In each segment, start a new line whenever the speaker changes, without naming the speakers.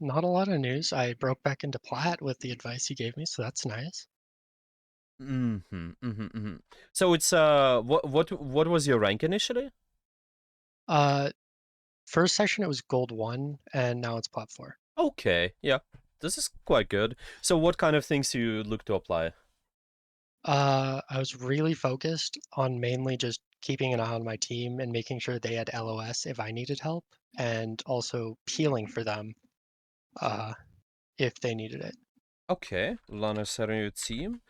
Not a lot of news. I broke back into Plat with the advice you gave me, so that's nice.
So it's what was your rank initially?
Uh, First session it was Gold 1, and now it's Plat 4.
Okay, yeah, this is quite good. So what kind of things you look to apply?
I was really focused on mainly just keeping an eye on my team and making sure they had LOS if I needed help, and also peeling for them uh, if they needed it.
Okay, Lana setting your team.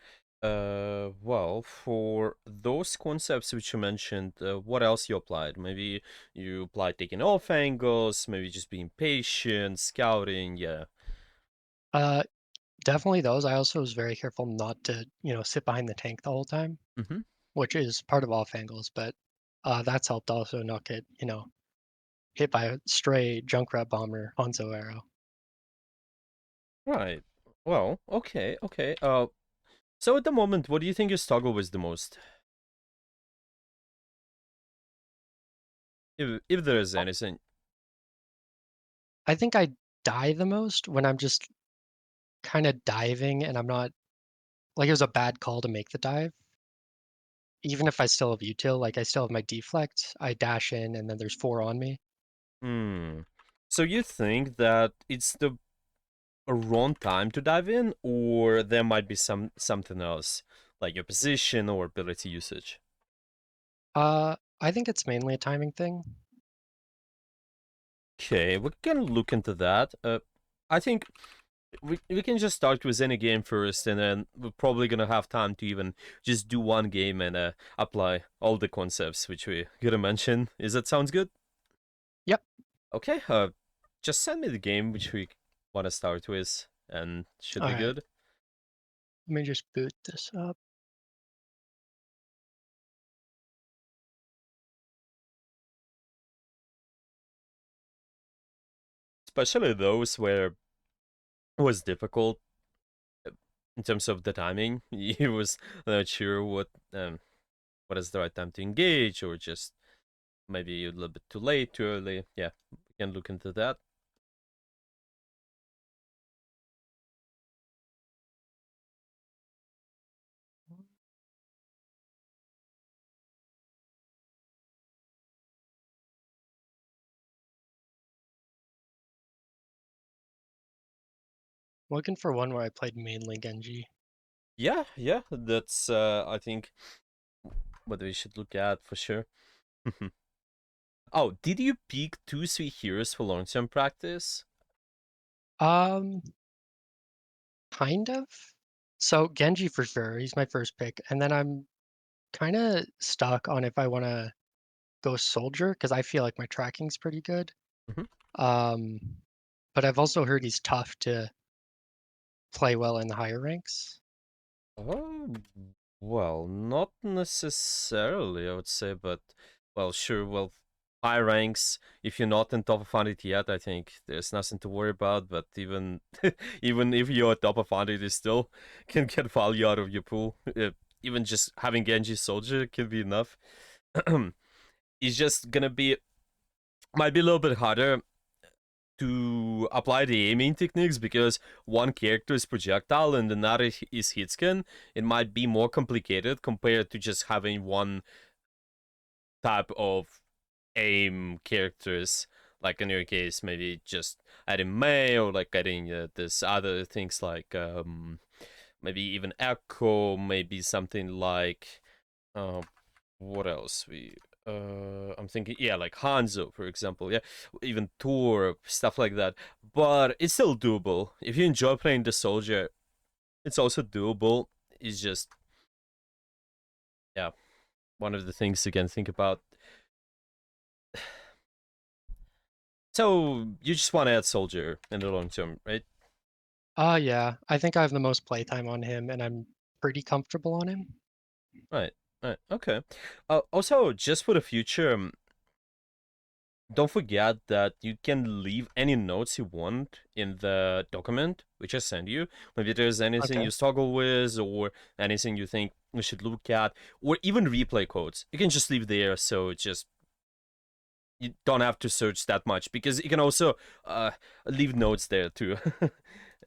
Well, for those concepts which you mentioned, what else you applied? Maybe you applied taking off angles, maybe just being patient, scouting, yeah.
Uh, Definitely those. I also was very careful not to, sit behind the tank the whole time,
Mm-hmm.
which is part of off angles, but that's helped also not get, hit by a stray Junkrat bomber Hanzo arrow.
Right. Well, okay. So at the moment, what do you think you struggle with the most? If there is anything.
I think I die the most when I'm just kind of diving and I'm not like it was a bad call to make the dive. Even if I still have util, like I still have my deflect, I dash in and then there's four on me.
Hmm. So you think that it's the wrong time to dive in, or there might be something else, like your position or ability usage?
I think it's mainly a timing thing.
Okay, we can look into that. I think we can just start with any game first, and then we're probably gonna have time to even just do one game and apply all the concepts which we gonna mention. Is that sounds good?
Yep.
Okay. Just send me the game which we want to start with, and should
All
be
right.
good.
Let me just boot this up.
Especially those where it was difficult in terms of the timing. He was not sure what is the right time to engage, or just maybe a little bit too late, too early. Yeah, we can look into that.
Looking for one where I played mainly Genji.
Yeah, that's I think what we should look at for sure. Oh, did you pick 2 3 heroes for long-term practice?
Um, kind of. So Genji for sure, he's my first pick, and then I'm kind of stuck on if I want to go soldier because I feel like my tracking's pretty good.
Mhm.
Um, but I've also heard he's tough to play well in the higher ranks.
Oh, well, not necessarily, I would say, but well, sure. Well, high ranks. If you're not in top of 100 yet, I think there's nothing to worry about. But even even if you're top of 100, you still can get value out of your pool. Even just having Genji Soldier can be enough. It's just gonna be might be a little bit harder to apply the aiming techniques because one character is projectile and another is hitscan. It might be more complicated compared to just having one type of aim characters. Like in your case, maybe just adding May or like adding this other things like maybe even Echo, maybe something like uh, what else we I'm thinking, yeah, like Hanzo, for example, yeah, even Tour, stuff like that. But it's still doable. If you enjoy playing the soldier, it's also doable. It's just, yeah, one of the things you can think about. So you just want to add soldier in the long term, right?
Yeah, I think I have the most playtime on him, and I'm pretty comfortable on him.
Right, right, okay. Also, just for the future, don't forget that you can leave any notes you want in the document which I send you. Maybe there's anything
Okay.
you struggle with or anything you think we should look at, or even replay codes. You can just leave there so you don't have to search that much because you can also leave notes there too.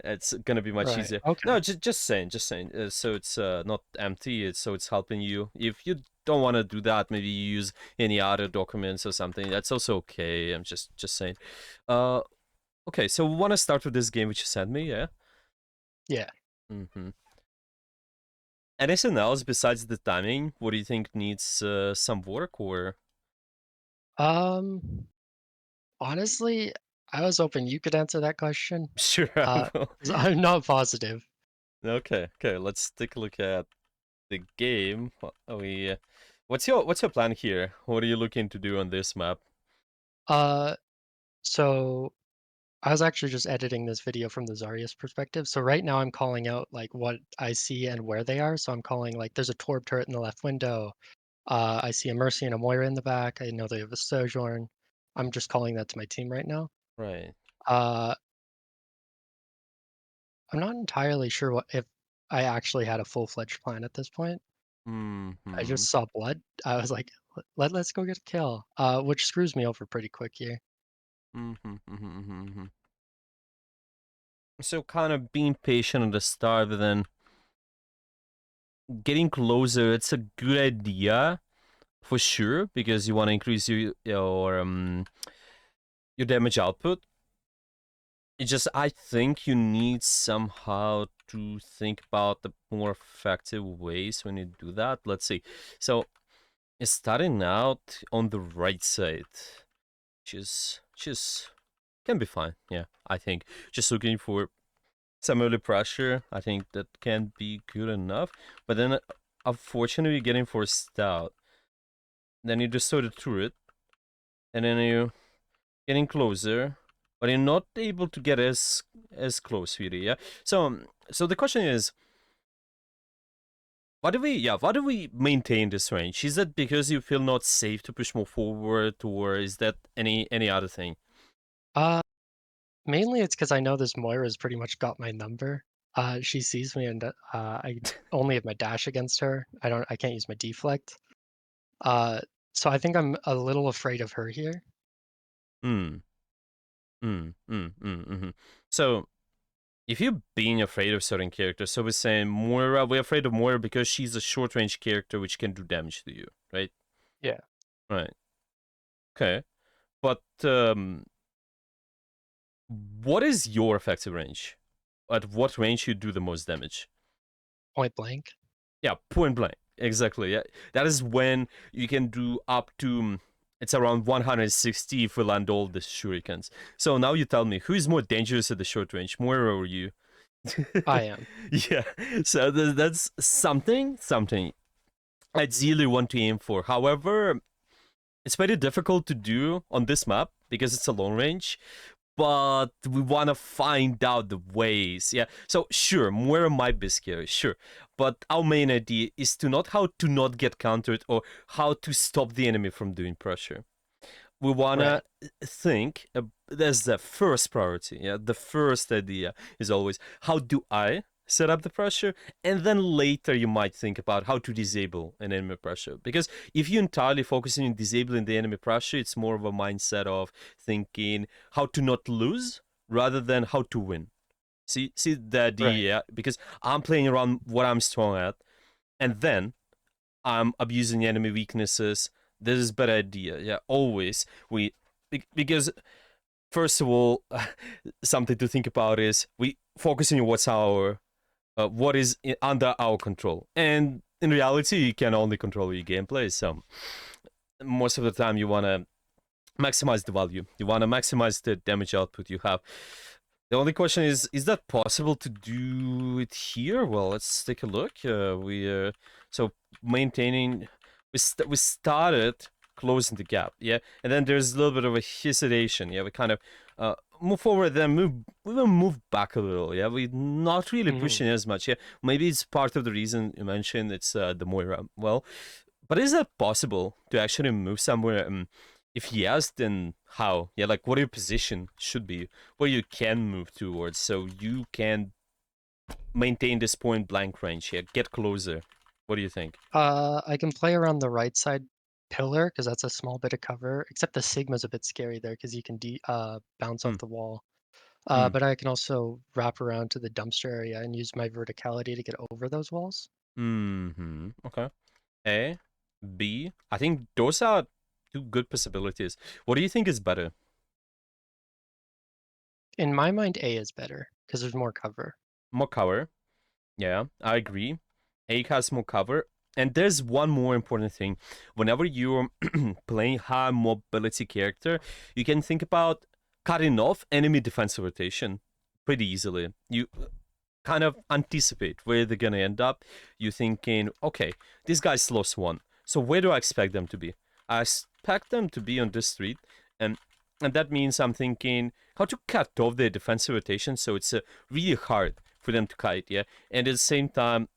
It's gonna be much
Right.
easier.
Okay.
No, just saying, just saying. So it's not empty. So it's helping you. If you don't want to do that, maybe you use any other documents or something. That's also okay. I'm just saying. Uh, okay. So we want to start with this game which you sent me. Yeah.
Yeah.
Mm-hmm. Anything else besides the timing? What do you think needs some work or?
Um, Honestly, I was hoping you could answer that question.
Sure, I
Uh,
will.
'Cause I'm not positive.
Okay, okay. Let's take a look at the game. What's your plan here? What are you looking to do on this map?
Uh, so I was actually just editing this video from the Zarya's perspective. So right now I'm calling out like what I see and where they are. So I'm calling like there's a Torb turret in the left window. I see a Mercy and a Moira in the back. I know they have a Sojourn. I'm just calling that to my team right now.
Right.
Uh, I'm not entirely sure what if I actually had a full-fledged plan at this point. I
Hmm.
just saw blood. I was like, let's go get a kill. Which screws me over pretty quick here.
Hmm. So kind of being patient at the start, but then getting closer. It's a good idea for sure because you want to increase your damage output. It just I think you need somehow to think about the more effective ways when you do that. Let's see. So it's starting out on the right side, which is can be fine. Yeah, I think just looking for some early pressure. I think that can be good enough. But then, unfortunately, you're getting forced out. Then you destroy the turret, and then you getting closer, but you're not able to get as close really. Yeah. So the question is, why do we maintain this range? Is that because you feel not safe to push more forward, or is that any other thing?
Uh, Mainly it's because I know this Moira's pretty much got my number. She sees me and I only have my dash against her. I can't use my deflect. Uh, so I think I'm a little afraid of her here.
Hmm. Mm-hmm. So if you're being afraid of certain characters, so we're saying Moira, we're afraid of Moira because she's a short range character which can do damage to you, right?
Yeah,
Right. Okay. But what is your effective range? At what range you do the most damage?
point blank.
Yeah, point blank. Exactly. Yeah, that is when you can do up to it's around 160 if we land all the shurikens. So now you tell me who is more dangerous at the short range, Moira or you?
I am.
Yeah. So that's something I ideally want to aim for. However, it's very difficult to do on this map because it's a long range, but we want to find out the ways. Yeah. So sure, Moira might be scary, sure, but our main idea is to not how to not get countered or how to stop the enemy from doing pressure. We wanna
Right,
think. That's the first priority. Yeah, the first idea is always how do I set up the pressure, and then later you might think about how to disable an enemy pressure. Because if you're entirely focusing on disabling the enemy pressure, it's more of a mindset of thinking how to not lose rather than how to win. See the
right.
idea? Yeah? Because I'm playing around what I'm strong at, and then I'm abusing enemy weaknesses. This is better idea. Yeah, always because first of all, something to think about is we focusing on what is under our control, and in reality, you can only control your gameplay. So most of the time, you want to maximize the value. You want to maximize the damage output you have. The only question is that possible to do it here? Well, let's take a look. We so maintaining, we started closing the gap, yeah, and then there's a little bit of a hesitation, yeah. We kind of move forward, then we will move back a little, yeah. We're not really
Hmm.
pushing as much, yeah. Maybe it's part of the reason you mentioned it's the Moira. Well, but is that possible to actually move somewhere? If yes, then how? Yeah, like what your position should be, where you can move towards, so you can maintain this point blank range here, get closer. What do you think?
I can play around the right side pillar because that's a small bit of cover, except the Sigma's a bit scary there because you can bounce
Hmm.
off the wall.
Hmm.
But I can also wrap around to the dumpster area and use my verticality to get over those walls.
Hmm. Okay. A, B. I think those are two good possibilities. What do you think is better?
In my mind, A is better because there's more cover.
More cover. Yeah, I agree. A has more cover. And there's one more important thing. Whenever you're playing high mobility character, you can think about cutting off enemy defensive rotation pretty easily. You kind of anticipate where they're gonna end up. You're thinking, okay, these guys lost one. So where do I expect them to be? I expect them to be on this street, and that means I'm thinking how to cut off their defensive rotation so it's really hard for them to kite, yeah. And at the same time,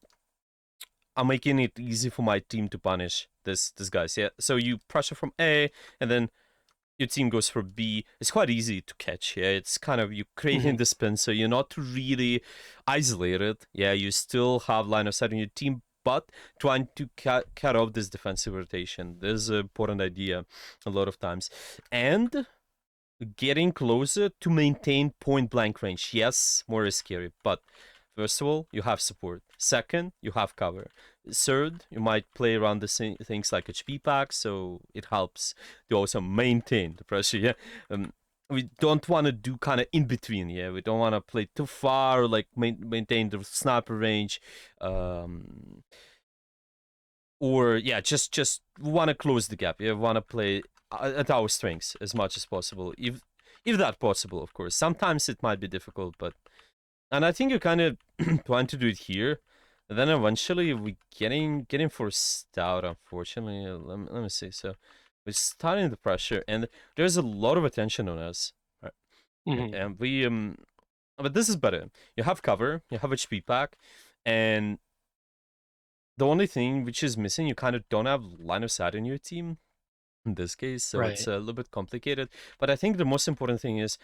I'm making it easy for my team to punish this guys, yeah. So you pressure from A, and then your team goes for B. It's quite easy to catch. Yeah, it's kind of you creating
Hmm.
the spin, so you're not really isolated. Yeah, you still have line of sight on your team, but trying to cut off this defensive rotation. This is an important idea a lot of times, and getting closer to maintain point blank range. Yes, more scary, but first of all, you have support. Second, you have cover. Third, you might play around the things like HP pack, so it helps to also maintain the pressure. Yeah, we don't want to do kind of in between. Yeah, we don't want to play too far, like maintain the sniper range. Um, or yeah, just want to close the gap. You want to play at our strengths as much as possible, if that possible, of course. Sometimes it might be difficult, but and I think you kind of plan to do it here. And then eventually we getting forced out. Unfortunately, let me see. So we're starting the pressure, and there's a lot of attention on us, right?
Hmm.
And we but this is better. You have cover, you have HP pack, and the only thing which is missing, you kind of don't have line of sight in your team in this case, so it's
Right.
a little bit complicated. But I think the most important thing is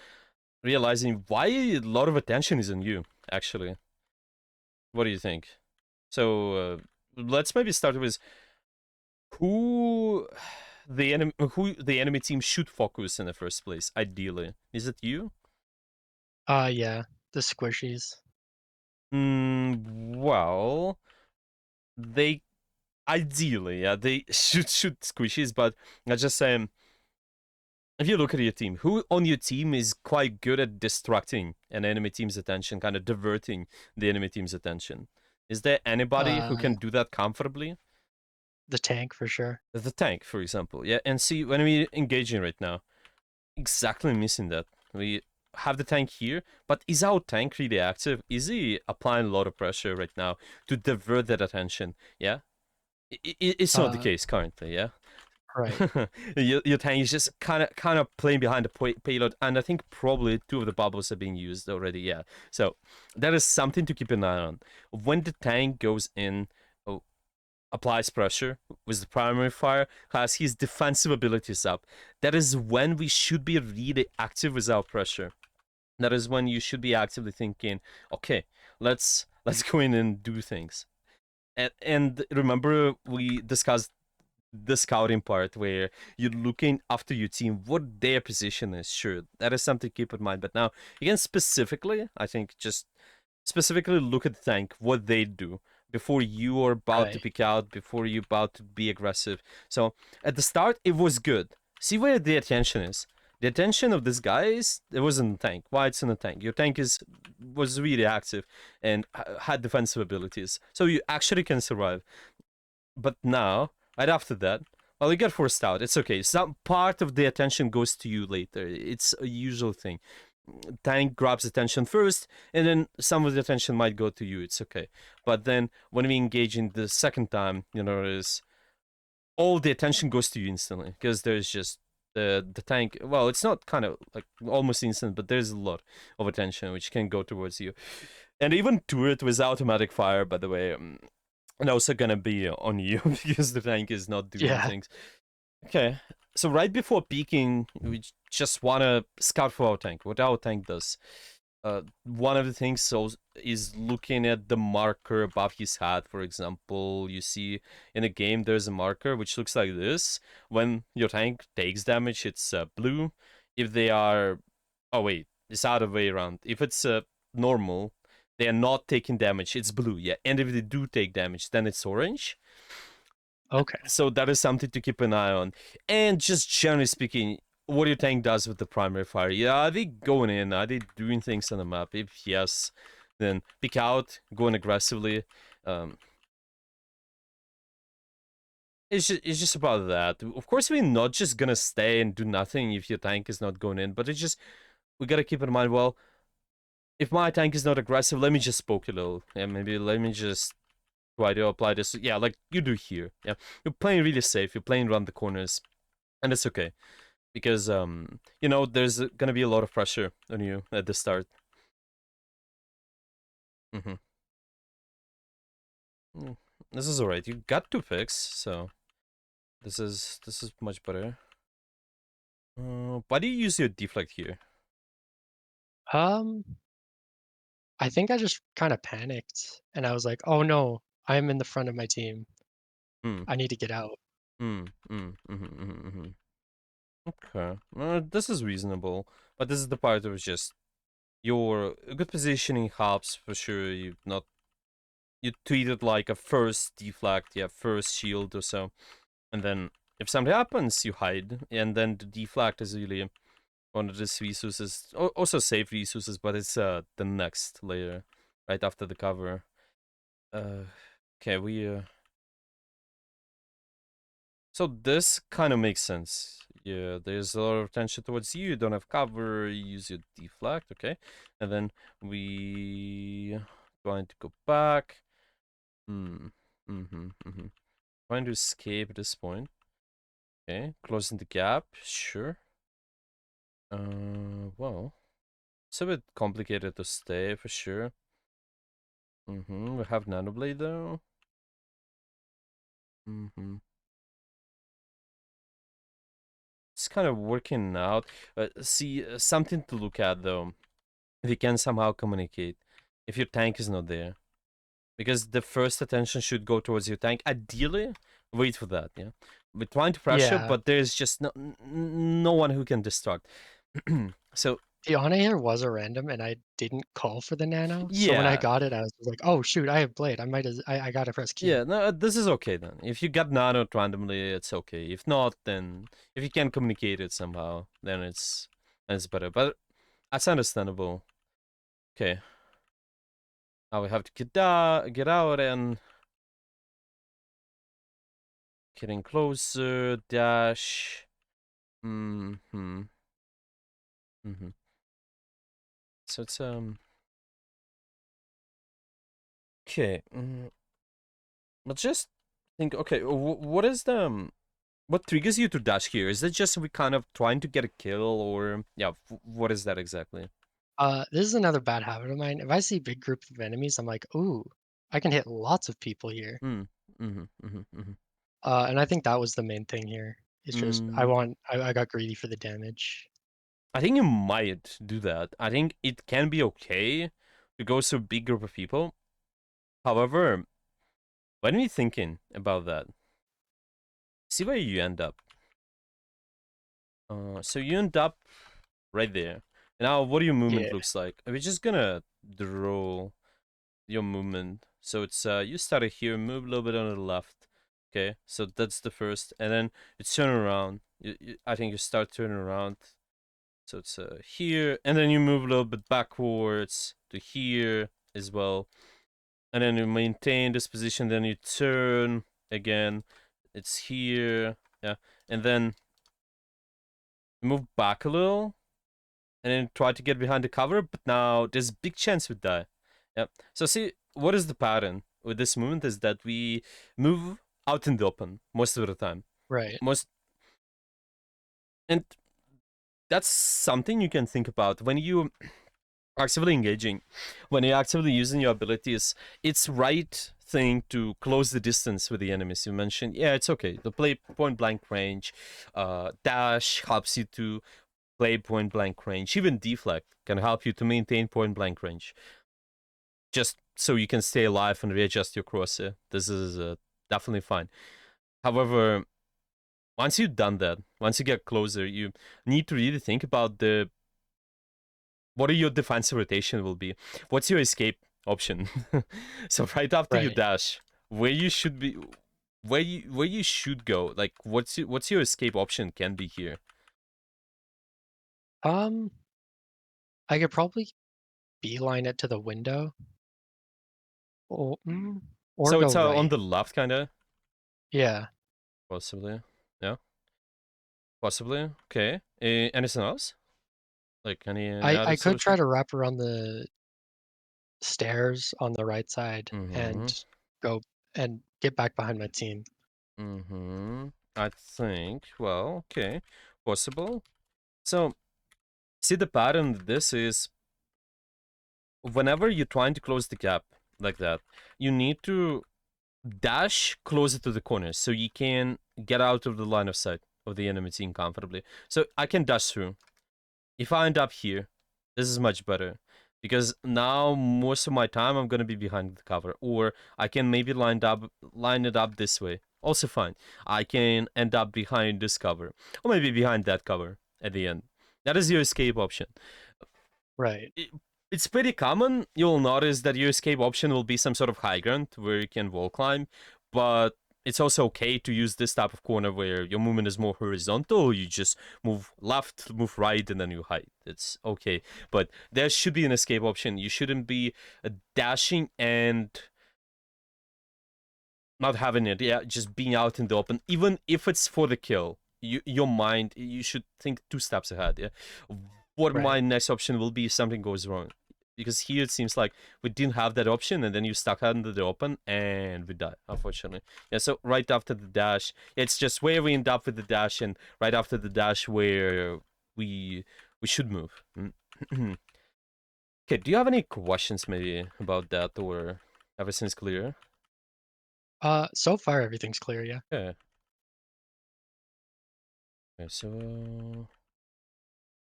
realizing why a lot of attention is on you, actually. What do you think? So let's maybe start with who who the enemy team should focus in the first place, ideally. Is it you?
Yeah, the squishies.
Well, they ideally, yeah, they should shoot squishies, but I just say if you look at your team, who on your team is quite good at distracting an enemy team's attention, kind of diverting the enemy team's attention? Is there anybody who
Uh,
can do that comfortably?
the tank for sure.
The tank, for example. Yeah, and see, when we engaging right now, exactly missing that. We have the tank here, but is our tank really active? Is he applying a lot of pressure right now to divert that attention? Yeah? It's not the
Uh,
case currently, yeah?
right.
your tank is just kind of playing behind the payload, and I think probably two of the bubbles are being used already. Yeah, so that is something to keep an eye on. When the tank goes in, oh, applies pressure with the primary fire, has his defensive abilities up. That is when we should be really active with our pressure. That is when you should be actively thinking, okay, let's go in and do things. And remember we discussed the scouting part where you're looking after your team, what their position is. Sure, that is something to keep in mind. But now, again, specifically, I think just specifically look at the tank, what they do before you are about to
Right.
pick out, before you're about to be aggressive. So at the start, it was good. See where the attention is. The attention of this guy is it was in the tank. Why it's in the tank? Your tank was really active and had defensive abilities, so you actually can survive. But now, right after that, well, you get forced out. It's okay. Some part of the attention goes to you later. It's a usual thing. Tank grabs attention first, and then some of the attention might go to you. It's okay. But then when we engage in the second time, is all the attention goes to you instantly because there's just the tank. Well, it's not kind of like almost instant, but there's a lot of attention which can go towards you, and even turret with automatic fire. By the way, and also gonna be on you because the tank is not doing
Yeah.
things. Okay, so right before peeking, we just wanna scout for our tank. What our tank does. One of the things is looking at the marker above his hat. For example, you see in a game there's a marker which looks like this. When your tank takes damage, it's blue. If they are, oh wait, it's the other way around. If it's normal, they are not taking damage. It's blue, yeah. And if they do take damage, then it's orange.
Okay.
So that is something to keep an eye on. And just generally speaking, what your tank does with the primary fire. Yeah, are they going in? Are they doing things on the map? If yes, then pick out, going aggressively. Um, it's just about that. Of course, we're not just gonna stay and do nothing if your tank is not going in, but it's just we gotta keep in mind. Well, if my tank is not aggressive, let me just poke a little. Yeah, maybe let me just try to apply this. Yeah, like you do here. Yeah, you're playing really safe. You're playing around the corners, and it's okay. Because there's gonna be a lot of pressure on you at the start. Mm-hmm. This is alright. You got 2 picks, so this is much better. Why do you use your deflect here?
Um, I think I just kind of panicked and I was like, "Oh no, I'm in the front of my team.
Hmm.
I need to get out."
Mm-hmm. Okay. This is reasonable, but this is the part of just your good positioning helps for sure. You treat it like a first deflect, yeah, first shield or so. And then if something happens, you hide. And then the deflect is really one of these resources. Also safe resources, but it's the next layer, right after the cover. Uh, okay, so this kind of makes sense. Yeah, there's a lot of tension towards you. You don't have cover. You use your deflect, okay, and then we going to go back. Mm-hmm. Trying to escape at this point. Okay, closing the gap, sure. Well, it's a bit complicated to stay for sure. We have Nanoblade though. Mm-hmm. It's kind of working out. See, something to look at though. If you can somehow communicate, if your tank is not there, because the first attention should go towards your tank. Ideally, wait for that. Yeah, we're trying to pressure,
Yeah,
but there's just no one who can distract. So
the Ana here was a random and I didn't call for the nano. So when I
yeah,
got it, I was like, "Oh shoot, I have blade. I might as I gotta press Q."
yeah, no, this is okay then. If you got nano randomly, it's okay. If not, then if you can communicate it somehow, then it's better. But that's understandable. Okay, now we have to get out, and getting closer. Dash. Mm-hmm. Mm-hmm. So it's okay. But just think. Okay, what is the what triggers you to dash here? Is it just we kind of trying to get a kill, or yeah, what is that exactly?
This is another bad habit of mine. If I see big group of enemies, I'm like, "Ooh, I can hit lots of people here."
Mm. Mm-hmm. Mm-hmm. Mm-hmm.
And I think that was the main thing here. It's just
Mm.
I got greedy for the damage.
I think you might do that. I think it can be okay to go to a big group of people. However, when we thinking about that, see where you end up. So you end up right there. Now, what your movement
Yeah,
looks like? We're just gonna draw your movement. So it's you started here, move a little bit on the left. Okay, so that's the first, and then you turn around. I think you start turning around. So it's here, and then you move a little bit backwards to here as well, and then you maintain this position. Then you turn again. It's here, yeah, and then move back a little, and then try to get behind the cover. But now there's a big chance we die. Yeah. So see, what is the pattern with this movement is that we move out in the open most of the time.
right.
Most and that's something you can think about when you actively engaging, when you're actively using your abilities. It's right thing to close the distance with the enemies. You mentioned, yeah, it's okay to play point blank range. Dash helps you to play point blank range. Even deflect can help you to maintain point blank range, just so you can stay alive and readjust your crosshair. This is definitely fine. However, once you've done that, once you get closer, you need to really think about the what are your defensive rotation will be. What's your escape option? So right after you
Right.
dash, where you should be, where you should go. Like what's your escape option can be here.
Um, I could probably beeline it to the window, or or
So
go
it's on
right.
the left, kind of
Yeah.
possibly. Yeah, possibly. Okay. Anything else? Like any
I
other
could try
solution?
to wrap around the stairs on the right side
Mm-hmm.
and go and get back behind my team.
Mm-hmm. I think. Well, okay, possible. So see the pattern. This is whenever you're trying to close the gap like that, you need to dash closer to the corners so you can get out of the line of sight of the enemy team comfortably. So I can dash through. If I end up here, this is much better because now most of my time I'm gonna be behind the cover, or I can maybe line it up this way. Also fine. I can end up behind this cover, or maybe behind that cover at the end. That is your escape option.
Right.
it, it's pretty common. You'll notice that your escape option will be some sort of high ground where you can wall climb, but it's also okay to use this type of corner where your movement is more horizontal. You just move left, move right, and then you hide. It's okay, but there should be an escape option. You shouldn't be dashing and not having it. Yeah, just being out in the open, even if it's for the kill. Your mind, you should think 2 steps ahead. Yeah, what my
Right.
next option will be if something goes wrong, because here it seems like we didn't have that option, and then you stuck out into the open and we die, unfortunately. Yeah, so right after the dash, it's just where we end up with the dash, and right after the dash where we we should move. Okay, do you have any questions maybe about that, or everything's clear?
So far everything's clear, yeah.
Yeah. Okay, so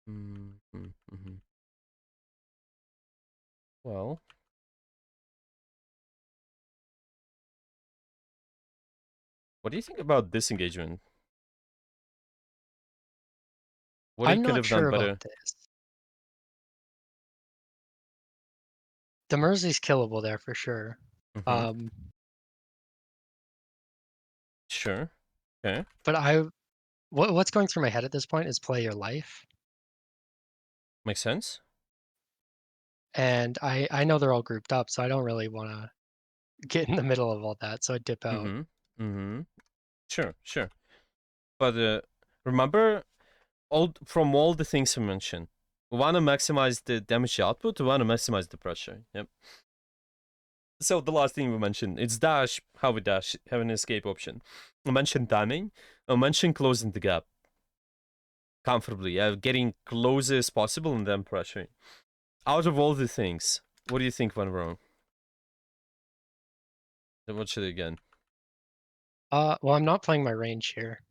mm-hmm. Well, what do you think about this engagement? What he
I'm
could
not
have done
sure about
better?
this. The Mersey's killable there for sure.
Mm-hmm.
Um,
Sure. Okay.
but what's going through my head at this point is play your life.
Makes sense.
And I know they're all grouped up, so I don't really want to get in the middle of all that, so I dip out.
Mm-hmm. Mm-hmm. Sure. Sure. But remember, all the things you mentioned, we want to maximize the damage output. We want to maximize the pressure. Yep. So the last thing we mentioned, it's dash. How we dash, have an escape option. We mentioned timing. We mentioned closing the gap comfortably, getting close as possible and then pressuring. Out of all the things, what do you think went wrong? Then watch it again.
Well, I'm not playing my range here.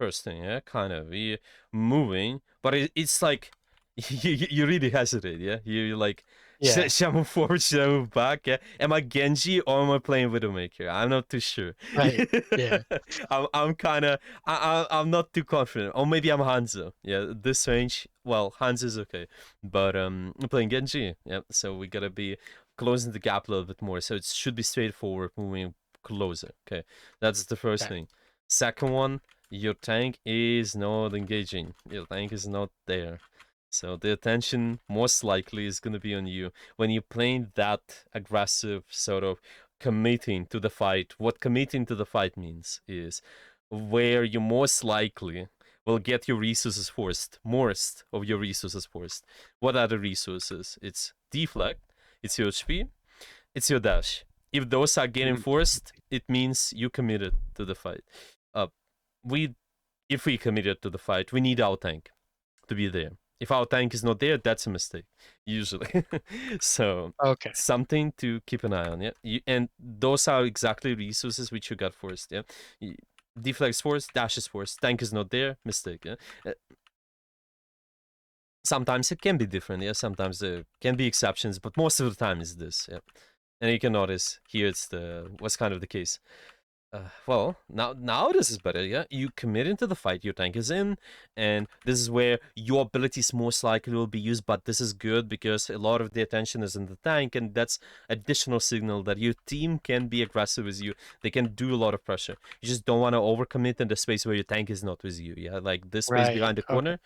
First thing, yeah, kind of. You moving, but it's like you really hesitate, yeah. You like,
Yeah,
should I move forward? Should I move back? Yeah. Am I Genji or am I playing Widowmaker? I'm not too sure.
right. Yeah,
I'm kind of I'm not too confident. Or maybe I'm Hanzo. Yeah, this range. Well, Hanzo is okay, but I'm playing Genji. Yeah, so we gotta be closing the gap a little bit more. So it should be straightforward, moving closer. Okay, that's the first
okay,
thing. Second one, your tank is not engaging. Your tank is not there. So the attention most likely is going to be on you. When you're playing that aggressive sort of committing to the fight, what committing to the fight means is where you most likely will get your resources first, most of your resources first. What are the resources? It's deflect, it's your HP, it's your dash. If those are getting
mm,
forced, it means you committed to the fight. Uh, we if we committed to the fight, we need our tank to be there. If our tank is not there, that's a mistake, usually. So
okay,
something to keep an eye on, yeah. And those are exactly resources which you got first, yeah. Deflex force, dash is force, tank is not there, mistake, yeah. Sometimes it can be different, yeah. Sometimes there can be exceptions, but most of the time it's this, yeah. And you can notice here it's the what's kind of the case. Well, now this is better, yeah. You commit into the fight, your tank is in, and this is where your abilities most likely will be used. But this is good because a lot of the attention is in the tank, and that's additional signal that your team can be aggressive with you. They can do a lot of pressure. You just don't want to overcommit in the space where your tank is not with you, yeah. Like this space
Right.
behind the
Okay.
corner.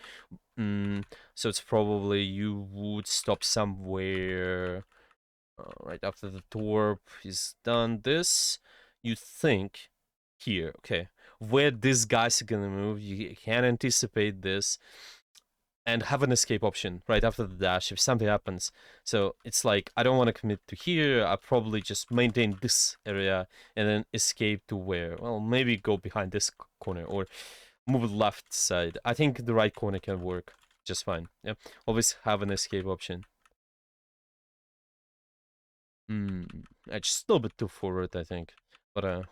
So it's probably you would stop somewhere right after the torp is done. This, you think here, okay, where these guys are gonna move, you can anticipate this and have an escape option right after the dash if something happens. So it's like, I don't want to commit to here, I probably just maintain this area and then escape to where? Well, maybe go behind this corner or move left side. I think the right corner can work just fine. Yeah, always have an escape option. Hmm, it's just a little bit too forward, I think. But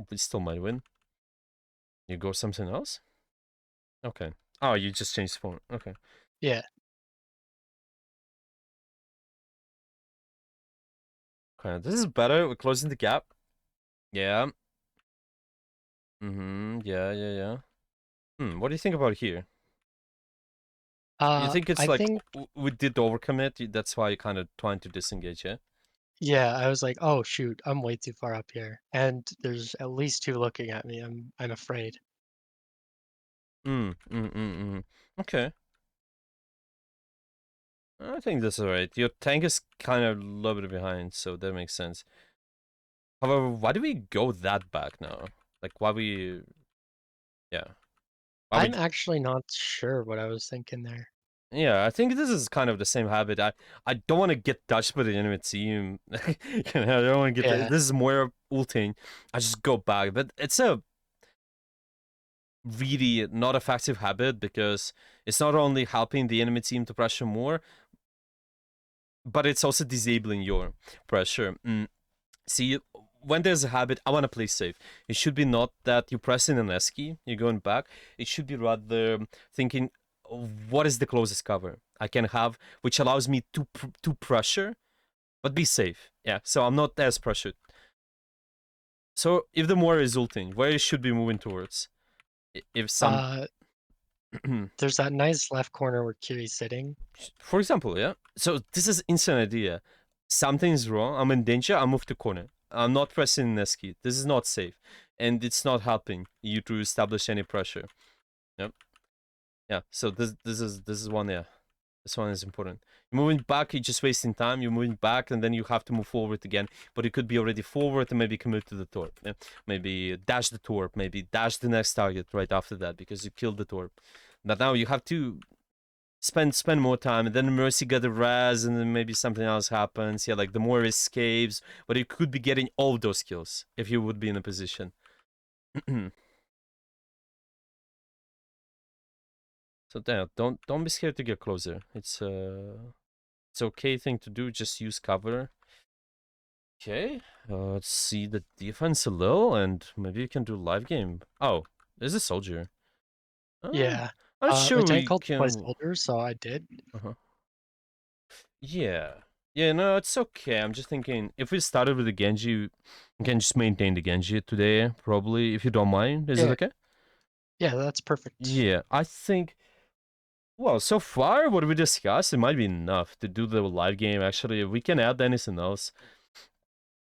we still might win. You go something else? Okay. Oh, you just changed the phone. Okay.
Yeah.
Okay, this is better. We're closing the gap. Yeah. Yeah, yeah, yeah. What do you think about here? You think it's
I
like
think
we did overcommit? That's why you're kind of trying to disengage, yeah?
yeah, I was like, "Oh shoot, I'm way too far up here." And there's at least two looking at me. I'm afraid.
Okay. I think that's alright. Your tank is kind of a little bit behind, so that makes sense. However, why do we go that back now? Like, why we... Yeah. Why we...
I'm actually not sure what I was thinking there.
Yeah, I think this is kind of the same habit. I don't want to get touched by the enemy team. I don't want to get...
Yeah.
This is more ulting. I just go back. But it's a really not effective habit because it's not only helping the enemy team to pressure more, but it's also disabling your pressure. See, when there's a habit, I want to play safe. It should be not that you're pressing an S key, you're going back. It should be rather thinking, what is the closest cover I can have, which allows me to pressure, but be safe. Yeah, so I'm not as pressured. So if the more resulting, where it should be moving towards? If some,
Uh, there's that nice left corner where Kiri's sitting.
for example, yeah. So this is insane idea. Something's wrong. I'm in danger. I move to corner. I'm not pressing an S key. This is not safe, and it's not helping you to establish any pressure. Yep. Yeah. So this is one. Yeah. This one is important. You're moving back, you're just wasting time. You're moving back, and then you have to move forward again. But it could be already forward and maybe commit to the torp. Yeah? Maybe dash the torp. Maybe dash the next target right after that because you killed the torp. But now you have to spend more time, and then Mercy got a res, and then maybe something else happens. Yeah, like the more escapes, but you could be getting all of those kills if you would be in a position. So there, don't be scared to get closer. It's okay thing to do. Just use cover. Okay, let's see the defense a little, and maybe you can do live game. Oh, there's a soldier. Uh,
Yeah.
I'm
My
sure
tank
we
called to play
can.
soldier, so I did.
Uh-huh. Yeah. Yeah, no, it's okay. I'm just thinking if we started with the Genji, we can just maintain the Genji today, probably, if you don't mind. Is it
Yeah.
okay?
Yeah, that's perfect.
Yeah, I think. Well, so far, what we discussed, it might be enough to do the live game. Actually, we can add anything else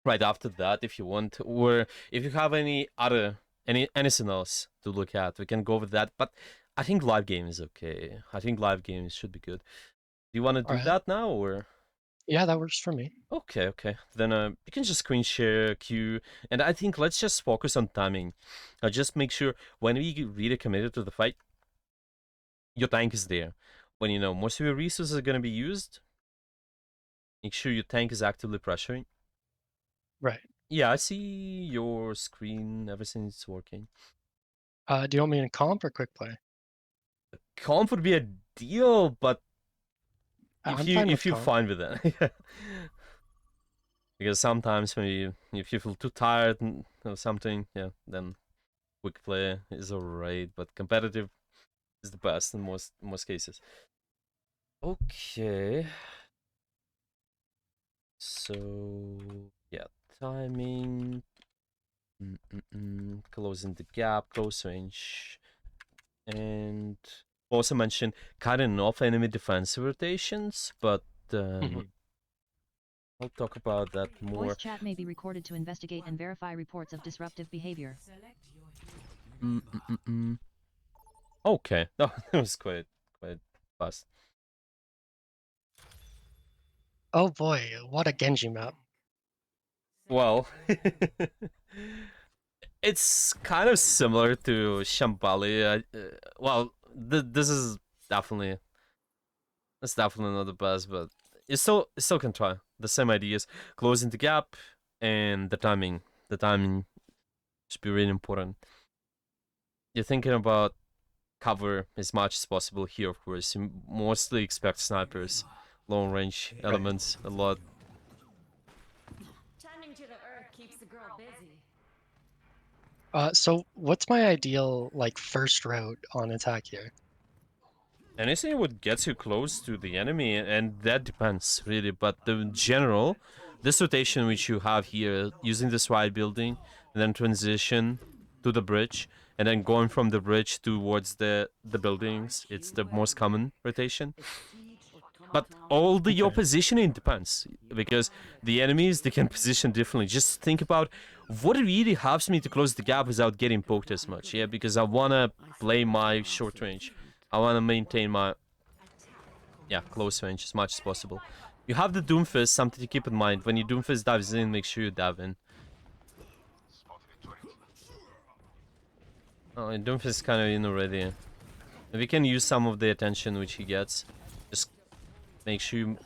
right after that if you want, or if you have anything else to look at, we can go with that. But I think live game is okay. I think live games should be good. Do you want to
All
do
right.
that now, or?
Yeah, that works for me.
Okay, okay. Then you can just screen share queue, and I think let's just focus on timing. Just make sure when we get really committed to the fight, your tank is there. When you know most of your resources are gonna be used, make sure your tank is actively pressuring.
Right.
Yeah, I see your screen. Everything's working.
Do you want me to comp or quick play?
Comp would be a deal, but if
I'm
you
fine
if
with
you're
comp.
fine with that, because sometimes maybe if you feel too tired or something, yeah, then quick play is alright. But competitive, is the best in most cases. Okay. So yeah, timing. Closing the gap, close range, and also mentioned cutting off enemy defensive rotations, but
Mhm.
I'll talk about that
Voice
more.
chat may be recorded to investigate and verify reports of disruptive behavior.
Okay, that was quite fast.
Oh boy, what a Genji map.
Well, it's kind of similar to Shambali. Well, this is definitely it's definitely not the best, but it still can try. The same ideas, closing the gap and the timing. The timing should be really important. You're thinking about cover as much as possible here, of course. You mostly expect snipers, long range
Right.
elements a lot.
Tending to the earth keeps the girl busy.
So what's my ideal like first route on attack here?
Anything would get you close to the enemy, and that depends really. But the general, this rotation which you have here, using this wide building, and then transition to the bridge, and then going from the bridge towards the buildings, it's the most common rotation. But all the your
Okay.
positioning depends, because the enemies, they can position differently. Just think about what really helps me to close the gap without getting poked as much. Yeah, because I wanna play my short range. I wanna maintain my close range as much as possible. You have the Doomfist, something to keep in mind. When your Doomfist dives in, make sure you dive in. Oh, and Doomfist is kind of in already. If you can use some of the attention which he gets, just make sure you...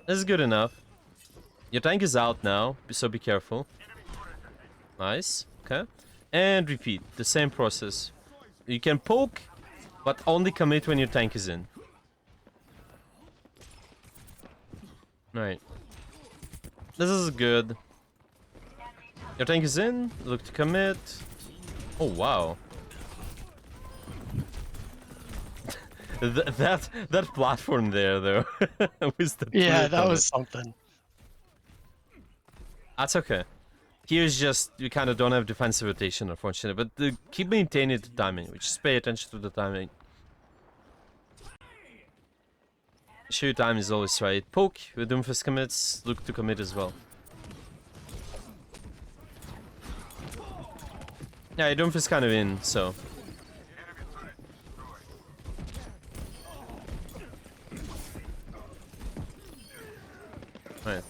This is good enough. Your tank is out now, so be careful. Nice. Okay. And repeat. The same process. You can poke, but only commit when your tank is in. Alright. This is good. Your tank is in. Look to commit. Oh, wow. that platform there, though. With the
Yeah,
turret
that
on it.
was something.
That's okay. Here's just, we kind of don't have defensive rotation, unfortunately. But keep maintaining the timing. Just pay attention to the timing. Sure, your time is always right. Poke with Doomfist commits. Look to commit as well. Yeah, Doomfist kind of in, so... Right.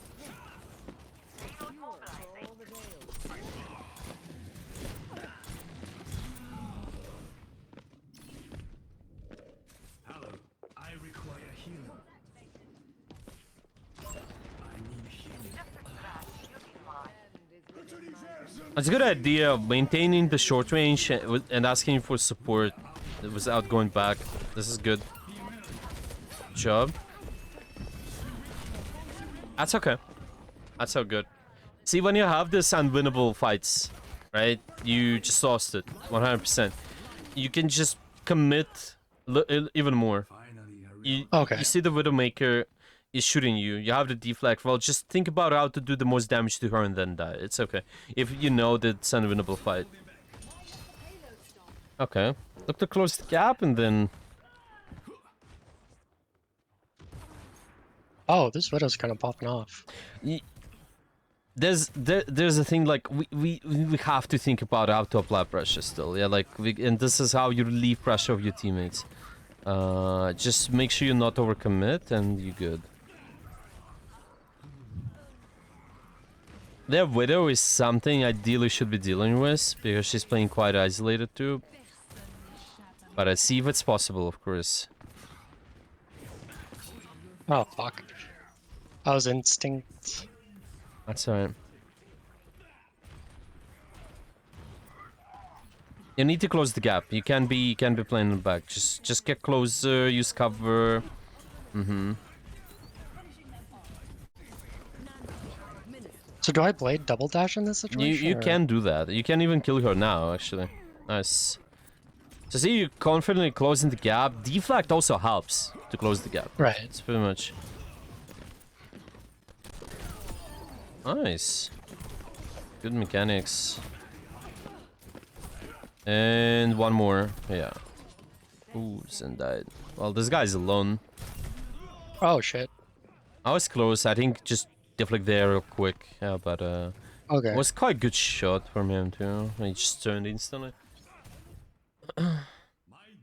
It's a good idea of maintaining the short range and asking for support without going back. This is good. Job. That's okay. That's so good. See, when you have this unwinnable fights, right? You just lost it 100%. You can just commit even more. You
Okay.
see the Widowmaker is shooting you. You have the deflect. Well, just think about how to do the most damage to her and then die. It's okay. If you know that it's an unwinnable fight. Okay. Look to close the gap and then...
Oh, this Widow's kind of popping off.
There's a thing like we have to think about how to apply pressure still. Yeah, like and this is how you relieve pressure of your teammates. Just make sure you not overcommit and you're good. Their Widow is something ideally should be dealing with, because she's playing quite isolated too. But I see if it's possible, of course.
Oh, fuck. I was instinct.
That's alright. You need to close the gap. You can't be playing in the back. Just get closer, use cover.
So do I blade double dash in this situation?
You
or-
can do that. You can even kill her now, actually. Nice. So see, you confidently closing the gap. Deflect also helps to close the gap.
Right.
It's pretty much. Nice. Good mechanics. And one more. Yeah. Ooh, Zen died. Well, this guy's alone.
Oh shit.
I was close. I think just deflect there real quick. Yeah, but it
Okay.
was quite a good shot from him too. He just turned instantly.
My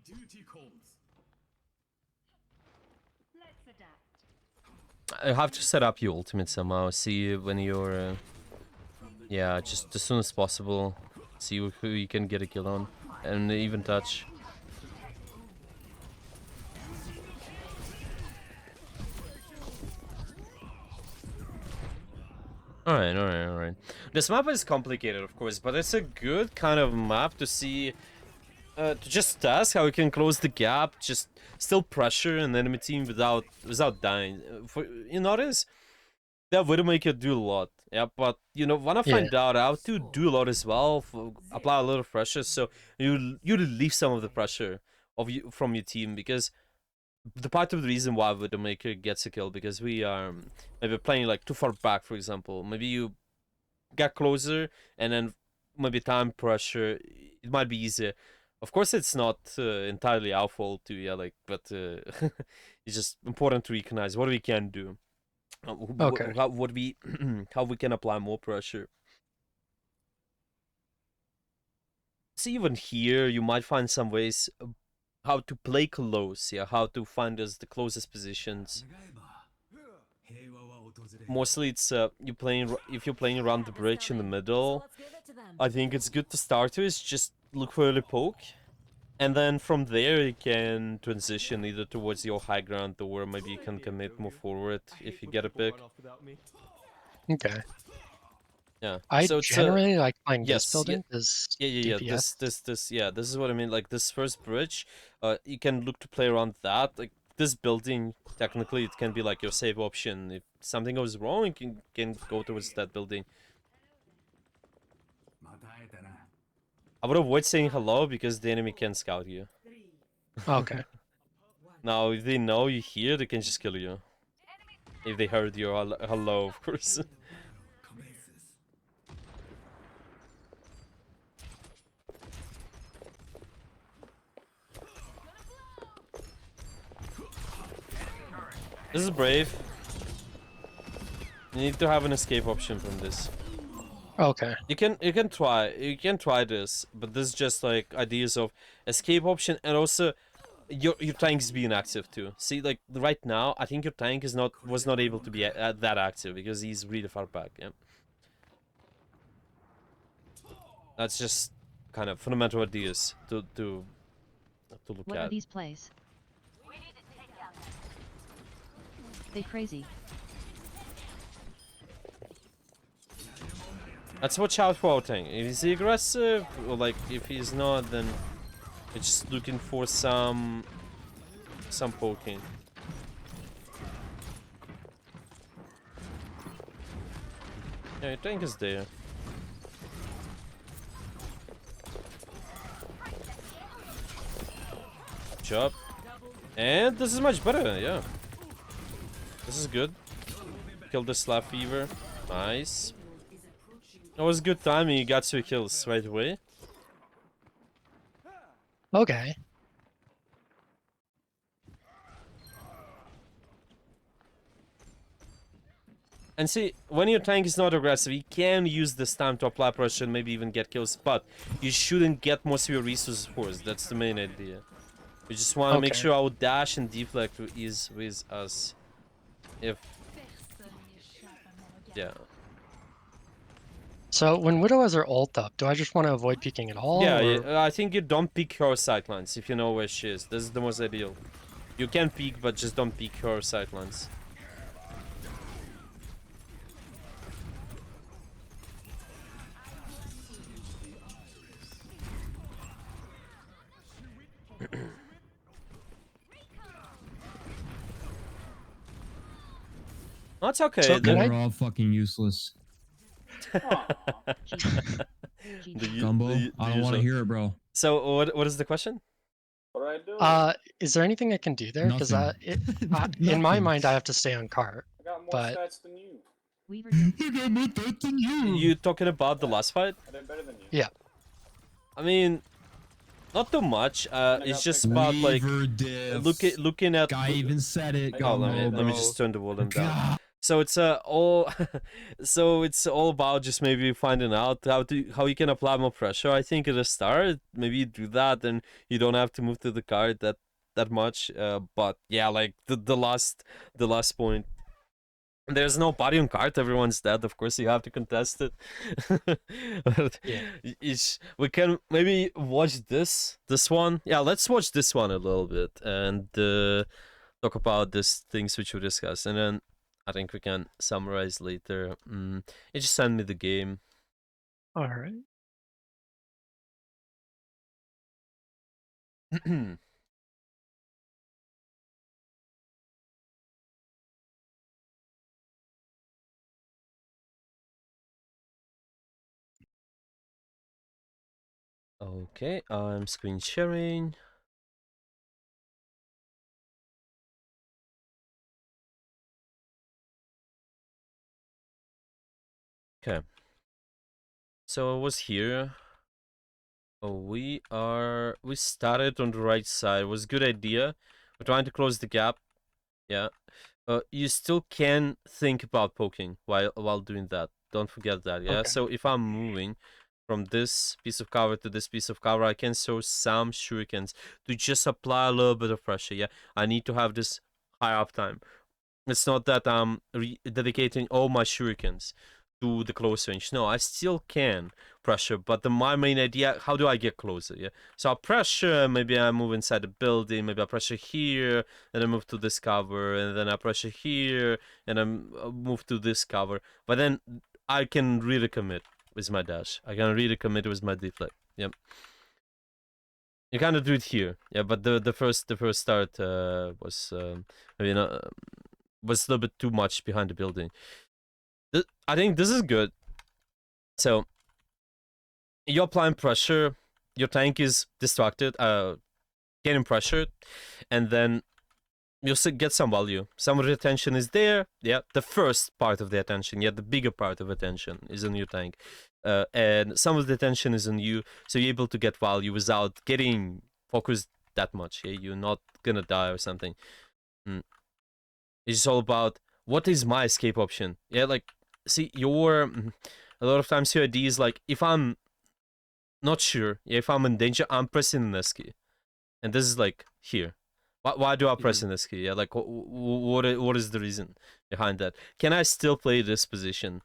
duty calls.
Let's adapt.
I have to set up your ultimate somehow. See when you're, yeah, just as soon as possible. See who you can get a kill on, and even touch. Alright. This map is complicated, of course, but it's a good kind of map to see. To just test how we can close the gap, just still pressure an enemy team without dying. For you notice that Widowmaker do a lot, yeah. But you know, wanna find out how to do a lot as well, apply a lot of pressure, so you relieve some of the pressure of you from your team, because the part of the reason why Widowmaker gets a kill, because we are maybe playing like too far back, for example. Maybe you get closer and then maybe time pressure. It might be easier. Of course, it's not entirely our fault too, yeah. Like, but it's just important to recognize what we can do.
Okay.
What we how we can apply more pressure. See, even here, you might find some ways how to play close, yeah, how to find us the closest positions. Mostly it's if you're playing around the bridge in the middle,
Let's give it to them.
I think it's good to start with, just look for early poke. And then from there you can transition either towards your high ground, or maybe you can commit more forward if you get a pick.
Okay.
Yeah.
I
so it's
generally like playing this
yes,
building because
yeah.
DPS.
This is what I mean. Like this first bridge, you can look to play around that. Like this building, technically, it can be like your save option. If something goes wrong, you can go towards that building. I would avoid saying hello because the enemy can scout you.
Okay.
Now, if they know you here, they can just kill you. If they heard your hello, of course. This is brave. You need to have an escape option from this.
Okay.
You can try this, but this is just like ideas of escape option, and also your tank's being active too. See, like right now, I think your tank was not able to be that active because he's really far back. Yeah, that's just kind of fundamental ideas to look
What
at.
are these plays? They crazy.
Let's watch out for our tank. Is he aggressive? Or like, if he's not, then we're just looking for some poking. Yeah, your tank is there. Good job. And this is much better, yeah. This is good. Killed the Slap Fever. Nice. That was good timing, you got 2 kills right away.
Okay.
And see, when your tank is not aggressive, you can use this time to apply pressure and maybe even get kills, but you shouldn't get most of your resources first. That's the main idea. We just want to make sure our dash and deflect is with us. If... yeah.
So when Widow has her ult up, do I just want to avoid peeking at all?
Yeah,
or...
yeah, I think you don't peek her sightlines if you know where she is. This is the most ideal. You can peek, but just don't peek her sightlines. That's okay.
So can
They're all fucking useless.
GG.
Gumbo, I don't want to hear it, bro.
So what is the question?
What do I do?
Is there anything I can do there? Because
Nothing.
in my
Nothing.
mind, I have to stay on cart.
I got more
But
stats than you.
Weaver Jones.
I got more that than you.
You talking about the last fight?
I did better than you.
yeah,
I mean, not too much.
I
It's
got
just
picked up.
about like
Weaver diff.
looking at.
Guy even said it.
Oh,
Oh, let me
Gummo,
just
bro.
turn the volume down.
God.
So it's all so it's all about just maybe finding out how you can apply more pressure. I think at the start, maybe you do that and you don't have to move to the card that much. But yeah, like the last point. There's no body on card, everyone's dead. Of course, you have to contest it. But
Yeah.
we can maybe watch this one. Yeah, let's watch this one a little bit and talk about these things which we discussed, and then I think we can summarize later. You just send me the game.
all right.
Okay, I'm screen sharing. Okay. So I was here. Oh, we started on the right side. It was a good idea. We're trying to close the gap. Yeah. You still can think about poking while doing that. Don't forget that. Yeah.
Okay.
So if I'm moving from this piece of cover to this piece of cover, I can throw some shurikens to just apply a little bit of pressure. Yeah. I need to have this high uptime. It's not that I'm dedicating all my shurikens to the close range. No, I still can pressure, but my main idea, how do I get closer? Yeah, so I pressure, maybe I move inside the building, maybe I pressure here, and I move to this cover, and then I pressure here, and I move to this cover. But then I can really commit with my dash. I can really commit with my deflect. Yep. You kind of do it here, yeah. But the first start was maybe not was a little bit too much behind the building. I think this is good. So you're applying pressure, your tank is distracted, getting pressured, and then you'll get some value. Some of the attention is there, yeah. The first part of the attention, yeah, the bigger part of attention is on your tank, and some of the attention is on you, so you're able to get value without getting focused that much. Yeah, you're not gonna die or something. It's all about what is my escape option. Yeah, like see a lot of times your idea is like if I'm not sure, yeah, if I'm in danger, I'm pressing this key, and this is like here. Why do I press in this key? Yeah, like what is the reason behind that? Can I still play this position?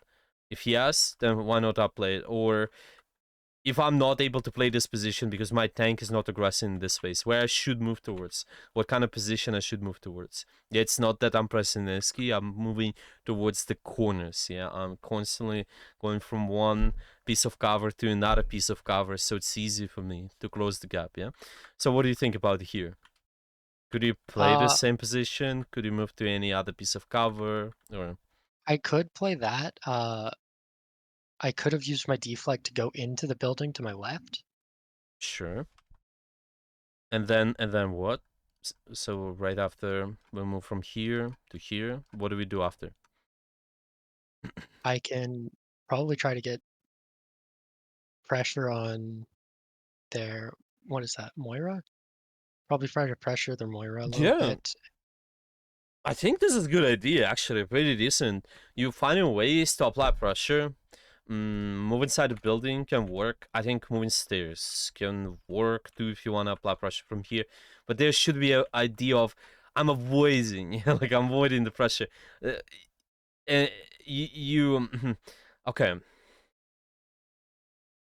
If yes, then why not I play it? Or if I'm not able to play this position because my tank is not aggressing in this space, where I should move towards, what kind of position I should move towards. Yeah, it's not that I'm pressing this key, I'm moving towards the corners. Yeah, I'm constantly going from one piece of cover to another piece of cover, so it's easy for me to close the gap. Yeah. So what do you think about here? Could you play the same position? Could you move to any other piece of cover? Or
I could play that. I could have used my deflect to go into the building to my left.
sure. And then what? So right after we move from here to here, what do we do after?
I can probably try to get pressure on their, what is that, Moira? Probably try to pressure their Moira a little
Yeah.
bit.
I think this is a good idea, actually, pretty decent. You finding ways to apply pressure. Move inside the building can work. I think moving stairs can work too if you want to apply pressure from here. But there should be an idea of I'm avoiding, like I'm avoiding the pressure. And okay.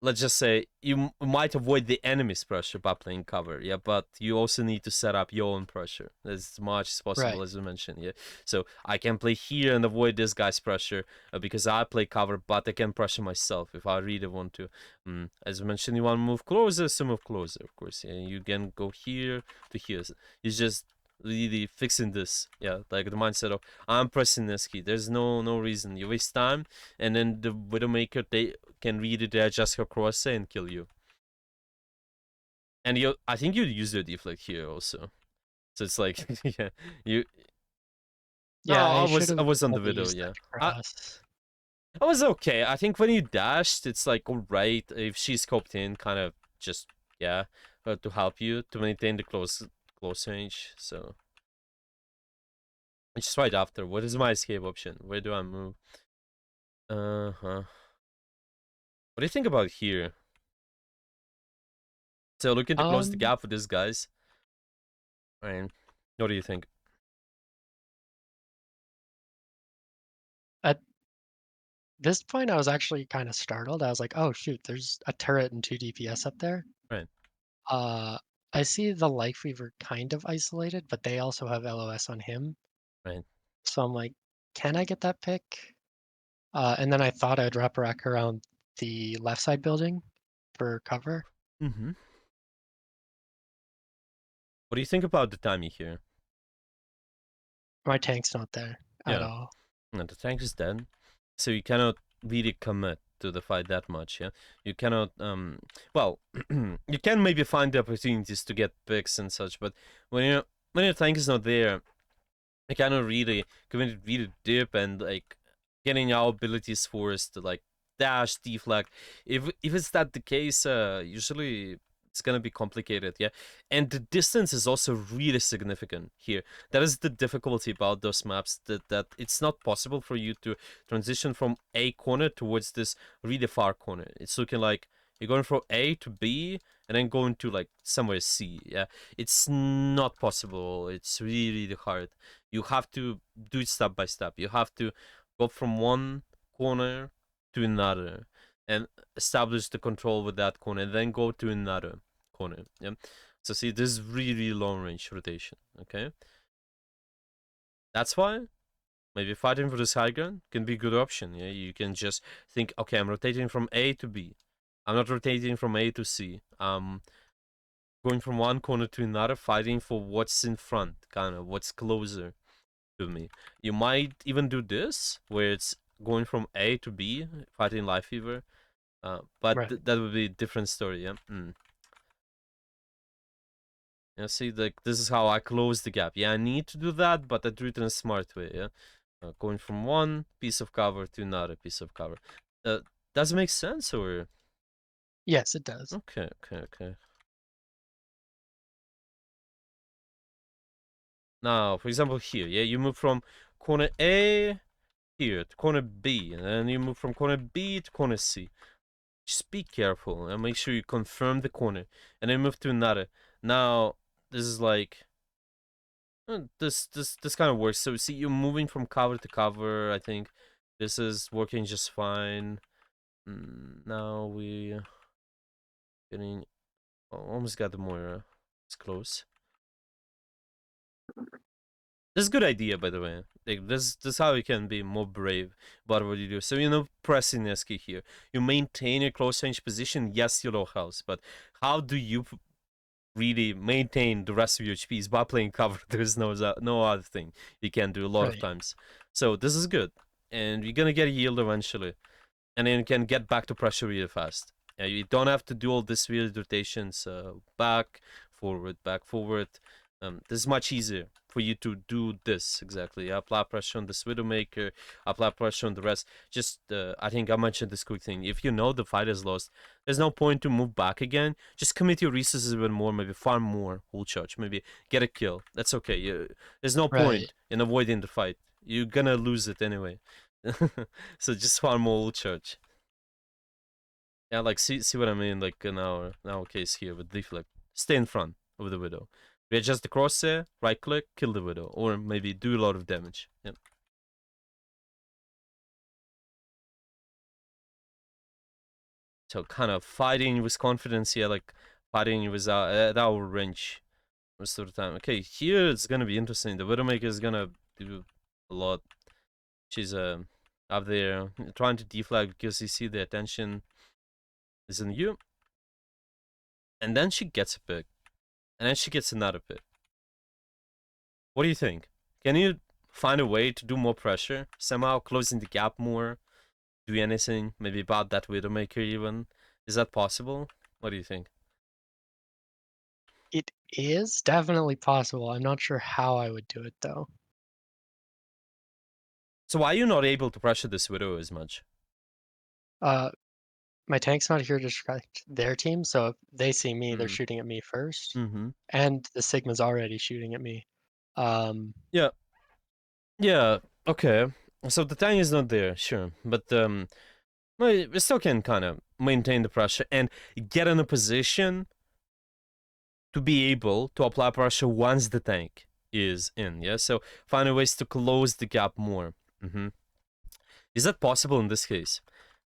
Let's just say you might avoid the enemy's pressure by playing cover, yeah, but you also need to set up your own pressure as much as possible,
Right.
as you mentioned, yeah. So I can play here and avoid this guy's pressure because I play cover, but I can pressure myself if I really want to. As you mentioned, you want to move closer, so move closer, of course. Yeah, you can go here to here. It's just really fixing this, yeah, like the mindset of I'm pressing this key. There's no reason you waste time, and then the Widowmaker they can read it, adjust her crosshair and kill you. And I think you use your deflect here also. So it's like, yeah, you. No,
Yeah, I should
I
have
was on the
probably
video,
used that
yeah.
to cross.
I was okay. I think when you dashed, it's like alright if she scoped in, kind of just yeah, to help you to maintain the close range. So it's just right after. What is my escape option? Where do I move? What do you think about here? So looking to close the
Um,
gap with these guys. And what do you think?
at this point, I was actually kind of startled. I was like, "Oh shoot, there's a turret and 2 DPS up there."
Right.
Uh, I see the Life Weaver kind of isolated, but they also have LOS on him.
Right.
So I'm like, can I get that pick? And then I thought I'd wrap a rack around the left side building for cover.
Mm-hmm. What do you think about the timing here?
My tank's not there at
Yeah.
all.
And the tank is dead, so you cannot really commit to the fight that much. Yeah, you cannot. Well, you can maybe find the opportunities to get picks and such, but when your tank is not there, you cannot really commit really deep and like getting our abilities forced to like dash deflect. If it's that the case, usually it's gonna be complicated, yeah. And the distance is also really significant here. That is the difficulty about those maps, that it's not possible for you to transition from a corner towards this really far corner. It's looking like you're going from A to B and then going to like somewhere C. Yeah, it's not possible. It's really hard. You have to do it step by step. You have to go from one corner to another and establish the control with that corner, and then go to another corner. Yeah. So see, this is really long range rotation. Okay. That's why maybe fighting for this high ground can be a good option. Yeah. You can just think, okay, I'm rotating from A to B. I'm not rotating from A to C. Going from one corner to another, fighting for what's in front, kind of what's closer to me. You might even do this, where it's going from A to B, fighting Life Fever. But
Right.
that would be a different story, yeah. Yeah, see, like this is how I close the gap. Yeah, I need to do that, but I do it in a smart way. Yeah, going from one piece of cover to another piece of cover. Does it make sense or?
Yes, it does.
Okay. Now, for example, here, yeah, you move from corner A here to corner B, and then you move from corner B to corner C. Just be careful and make sure you confirm the corner, and then move to another. Now, this is like this kind of works. So see, you're moving from cover to cover. I think this is working just fine. Now we getting almost got the Moira. It's close. This is a good idea, by the way. Like this is how you can be more brave about what you do. So pressing is key here. You maintain your close range position. Yes, you're low health, but how do you really maintain the rest of your HPs by playing cover? There's no other thing you can do a lot of
Right.
times. So this is good, and you're gonna get a yield eventually, and then you can get back to pressure really fast. You don't have to do all this weird rotations, back, forward, back, forward. This is much easier for you to do this exactly. Apply pressure on this Widowmaker, apply pressure on the rest. Just, I think I mentioned this quick thing. If you know the fight is lost, there's no point to move back again. Just commit your resources even more, maybe farm more whole charge, maybe get a kill. That's okay. There's no
Right.
point in avoiding the fight. You're gonna lose it anyway. So just farm more whole charge. Yeah, like see what I mean? Like in our case here with deflect, stay in front of the Widow. Readjust the crosshair, right click, kill the Widow, or maybe do a lot of damage. Yep. So kind of fighting with confidence here, like fighting with at our range most of the time. Okay, here it's gonna be interesting. The Widowmaker is gonna do a lot. She's up there trying to deflag because you see the attention is on you. And then she gets a pick. And then she gets another pick. What do you think? Can you find a way to do more pressure? Somehow closing the gap more? Do anything? Maybe about that Widowmaker even? Is that possible? What do you think?
It is definitely possible. I'm not sure how I would do it though.
So why are you not able to pressure this Widow as much?
Uh, my tank's not here to distract their team, so if they see me, they're
Mm.
shooting at me first,
Mm-hmm.
and the Sigma's already shooting at me.
Yeah. Yeah. Okay. So the tank is not there, sure, but well, we still can kind of maintain the pressure and get in a position to be able to apply pressure once the tank is in. Yeah. So find ways to close the gap more. Mm-hmm. Is that possible in this case?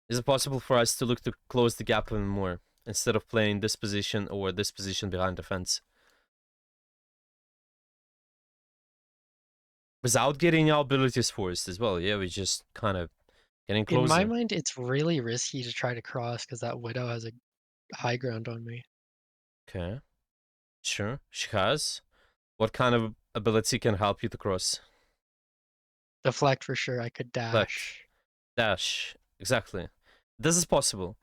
Is it possible for us to look to close the gap even more instead of playing this position or this position behind the fence? Without getting our abilities forced as well, yeah, we just kind of getting
In my
closer.
mind, it's really risky to try to cross because that Widow has a high ground on me.
Okay, sure, she has. What kind of ability can help you to cross?
Deflect for sure. I could
Deflect,
dash.
dash, exactly. This is possible.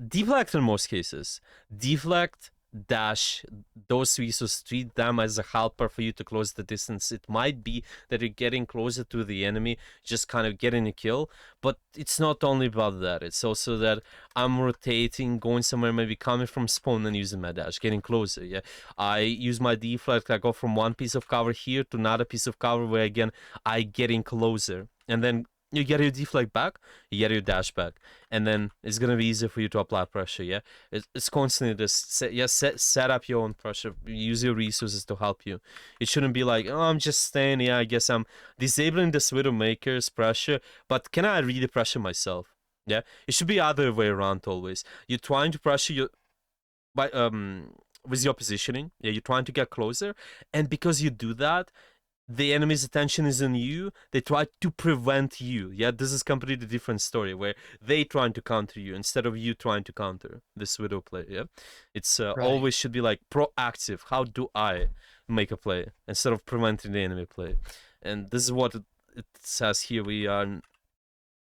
Deflect in most cases. Deflect, dash, those resources, treat them as a helper for you to close the distance. It might be that you're getting closer to the enemy, just kind of getting a kill, but it's not only about that. It's also that I'm rotating, going somewhere, maybe coming from spawn and using my dash, getting closer. Yeah, I use my deflect. I go from one piece of cover here to another piece of cover where again I getting closer, and then you get your deflect back, you get your dash back, and then it's gonna be easier for you to apply pressure. Yeah, it's constantly this. Set up your own pressure. Use your resources to help you. It shouldn't be like, oh, I'm just staying. Yeah, I guess I'm disabling this Widowmaker's pressure, but can I really pressure myself? Yeah, it should be other way around always. You're trying to pressure your by with your positioning. Yeah, you're trying to get closer, and because you do that, the enemy's attention is on you. They try to prevent you. Yeah, this is completely different story where they trying to counter you instead of you trying to counter this Widow play. Yeah, it's
Right.
always should be like proactive. How do I make a play instead of preventing the enemy play? And this is what it says here. We are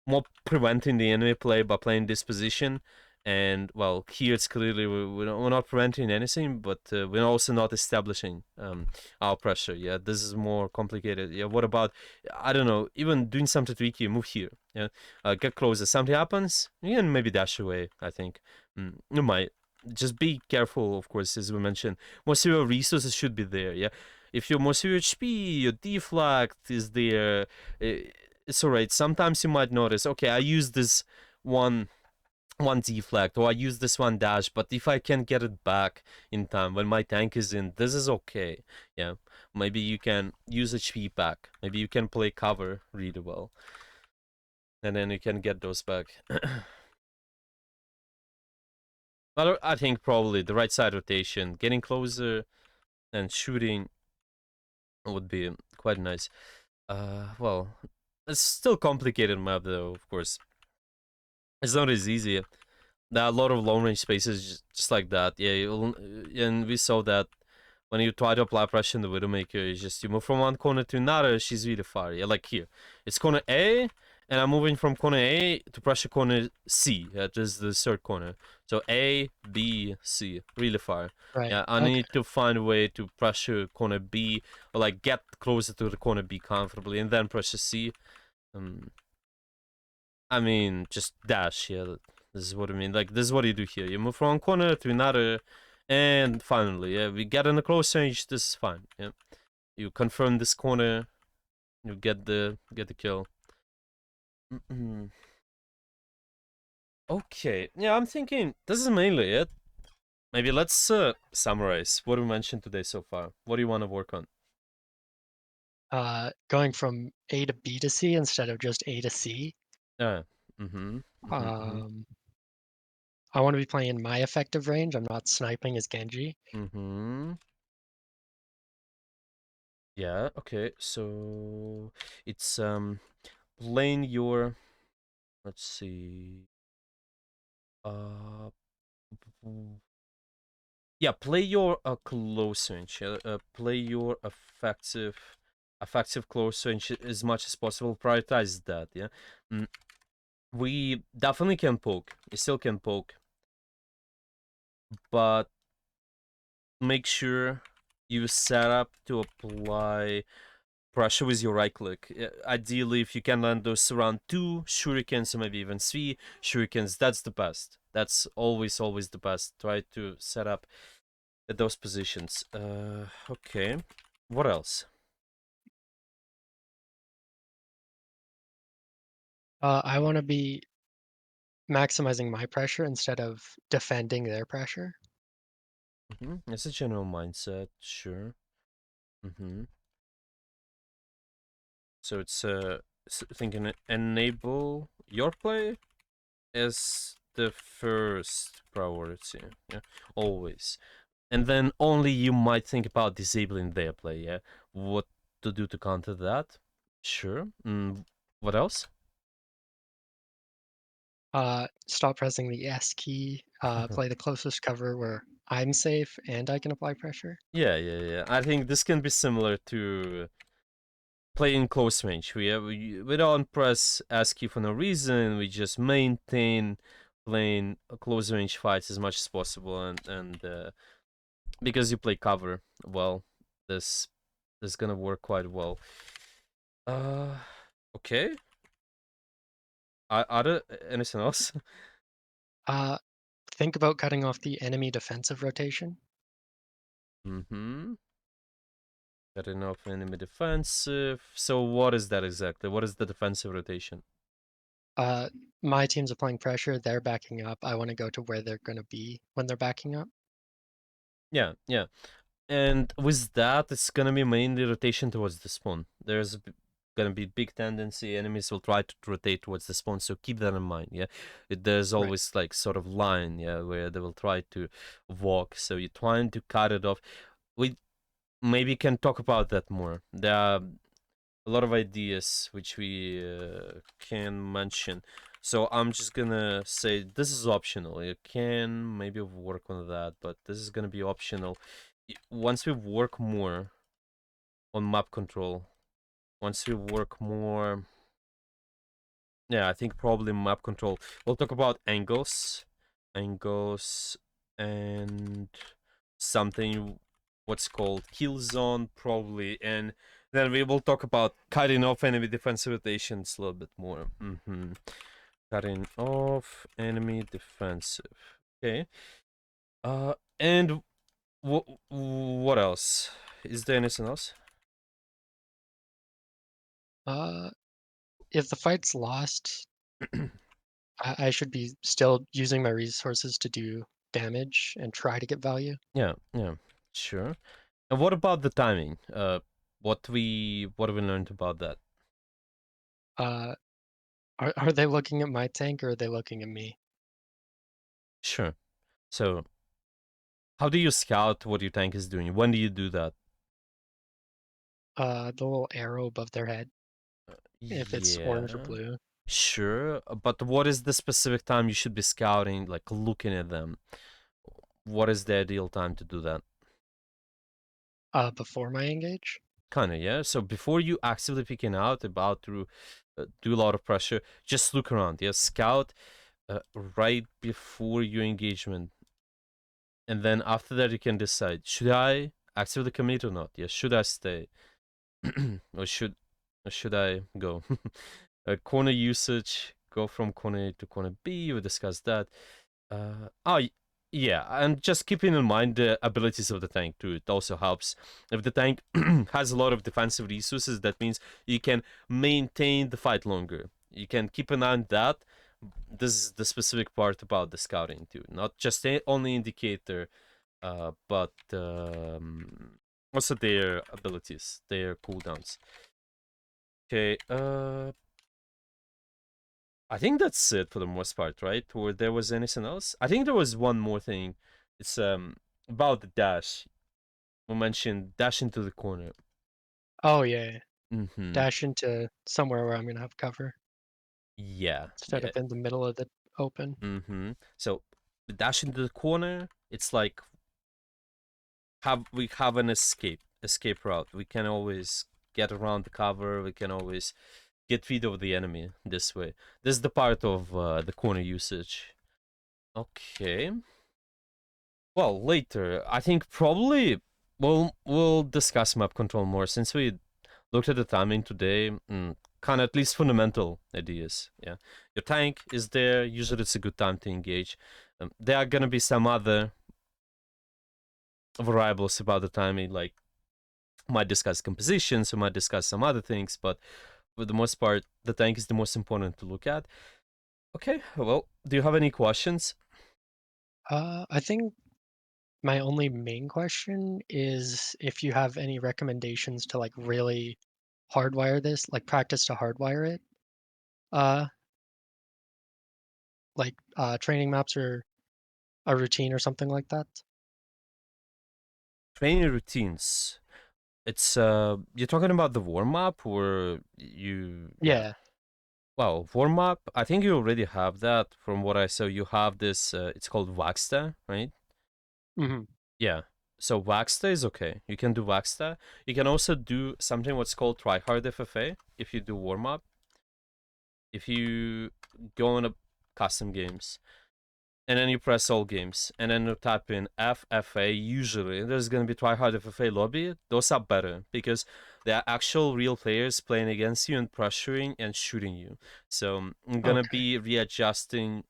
more preventing the enemy play by playing this position. And well, here it's clearly we're not preventing anything, but we're also not establishing our pressure. Yeah, this is more complicated. Yeah, what about, I don't know, even doing something tricky, move here. Yeah, get closer. Something happens, you can maybe dash away. I think you might just be careful, of course, as we mentioned. Most of your resources should be there. Yeah, if your most of your HP, your deflect is there. It's alright. Sometimes you might notice, okay, I use this one deflect or I use this one dash, but if I can get it back in time when my tank is in, this is okay. Yeah, maybe you can use HP back. Maybe you can play cover really well, and then you can get those back. But I think probably the right side rotation, getting closer and shooting would be quite nice. Well, it's still complicated map though, of course. It's not as easy. There are a lot of long range spaces just like that. Yeah, and we saw that when you try to apply pressure in the Widowmaker, it's just you move from one corner to another, she's really far. Yeah, like here. It's corner A, and I'm moving from corner A to pressure corner C. Yeah, this is the third corner. So A, B, C. Really far.
Right.
Yeah, I
Okay.
need to find a way to pressure corner B, or like get closer to the corner B comfortably, and then pressure C. I mean, just dash, yeah. This is what I mean. Like, this is what you do here. You move from one corner to another, and finally, yeah, we get in a close range. This is fine. Yeah, you confirm this corner, you get the kill. Okay, yeah, I'm thinking this is mainly it. Maybe let's summarize what we mentioned today so far. What do you want to work on?
Going from A to B to C instead of just A to C.
Yeah. Mm-hmm. Mm-hmm.
Um, I want to be playing my effective range. I'm not sniping as Genji.
Mm-hmm. Yeah. Okay. So it's playing your. Let's see. Uh, yeah, play your close range. Play your effective close range as much as possible. Prioritize that. Yeah, we definitely can poke. We still can poke, but make sure you set up to apply pressure with your right click. Ideally, if you can land those around 2 shurikens or maybe even 3 shurikens, that's the best. That's always the best. Try to set up at those positions. Okay. What else?
I want to be maximizing my pressure instead of defending their pressure.
It's a general mindset, sure. So it's thinking enable your play as the first priority. Yeah, always. And then only you might think about disabling their play. Yeah, what to do to counter that? Sure. What else?
Stop pressing the S key. Play the closest cover where I'm safe and I can apply pressure.
Yeah. I think this can be similar to playing close range. We don't press S key for no reason. We just maintain playing close range fights as much as possible, and because you play cover well, this is gonna work quite well. Uh, okay. Are there anything else?
Uh, think about cutting off the enemy defensive rotation.
Cutting off enemy defensive. So what is that exactly? What is the defensive rotation?
My team's applying pressure. They're backing up. I want to go to where they're going to be when they're backing up.
Yeah. And with that, it's gonna be mainly rotation towards the spawn. There's gonna be big tendency enemies will try to rotate towards the spawn, so keep that in mind. Yeah, there's
Right.
always like sort of line, yeah, where they will try to walk. So you're trying to cut it off. We maybe can talk about that more. There are a lot of ideas which we can mention. So I'm just gonna say this is optional. You can maybe work on that, but this is gonna be optional. Once we work more on map control, once we work more, yeah, I think probably map control. We'll talk about angles, and something what's called kill zone probably, and then we will talk about cutting off enemy defensive rotations a little bit more. Cutting off enemy defensive. Okay. And what else? Is there anything else?
Uh, if the fight's lost, I should be still using my resources to do damage and try to get value.
Yeah, sure. And what about the timing? What we learned about that?
Uh, are they looking at my tank or are they looking at me?
Sure. So, how do you scout what your tank is doing? When do you do that?
The little arrow above their head, if it's orange or
Yeah,
blue.
sure. But what is the specific time you should be scouting, like looking at them? What is the ideal time to do that?
Before my engage.
Kinda, yeah. So before you actively picking out, about to do a lot of pressure, just look around. Yeah, scout right before your engagement, and then after that you can decide: should I actively commit or not? Yeah, should I stay, or should I go? Corner usage, go from corner A to corner B. We discussed that. Uh, oh, yeah, and just keeping in mind the abilities of the tank too. It also helps. If the tank has a lot of defensive resources, that means you can maintain the fight longer. You can keep an eye on that. This is the specific part about the scouting too, not just only indicator, but also their abilities, their cooldowns. Okay, I think that's it for the most part, right? Or there was anything else? I think there was one more thing. It's about the dash. We mentioned dash into the corner.
Oh yeah.
Mm-hmm.
Dash into somewhere where I'm gonna have cover
Yeah.
instead of in the middle of the open.
Mm-hmm. So dash into the corner, it's like we have an escape route. We can always get around the cover. We can always get rid of the enemy this way. This is the part of the corner usage. Okay. Well, later. I think probably we'll discuss map control more since we looked at the timing today. Kind of at least fundamental ideas. Yeah, your tank is there. Usually, it's a good time to engage. There are gonna be some other variables about the timing, like might discuss compositions, we might discuss some other things, but for the most part, the tank is the most important to look at. Okay, well, do you have any questions?
I think my only main question is if you have any recommendations to like really hardwire this, like practice to hardwire it. Uh, training maps or a routine or something like that.
Training routines. It's you're talking about the warm up or you
Yeah.
Well, warm up, I think you already have that from what I saw. You have this it's called Waxta, right?
Hmm.
Yeah. So Waxta is okay. You can do Waxta. You can also do something what's called tryhard FFA if you do warm up. If you go on a custom games and then you press all games and then you type in FFA, usually there's gonna be tryhard FFA lobby. Those are better because they are actual real players playing against you and pressuring and shooting you. So I'm gonna
Okay.
be readjusting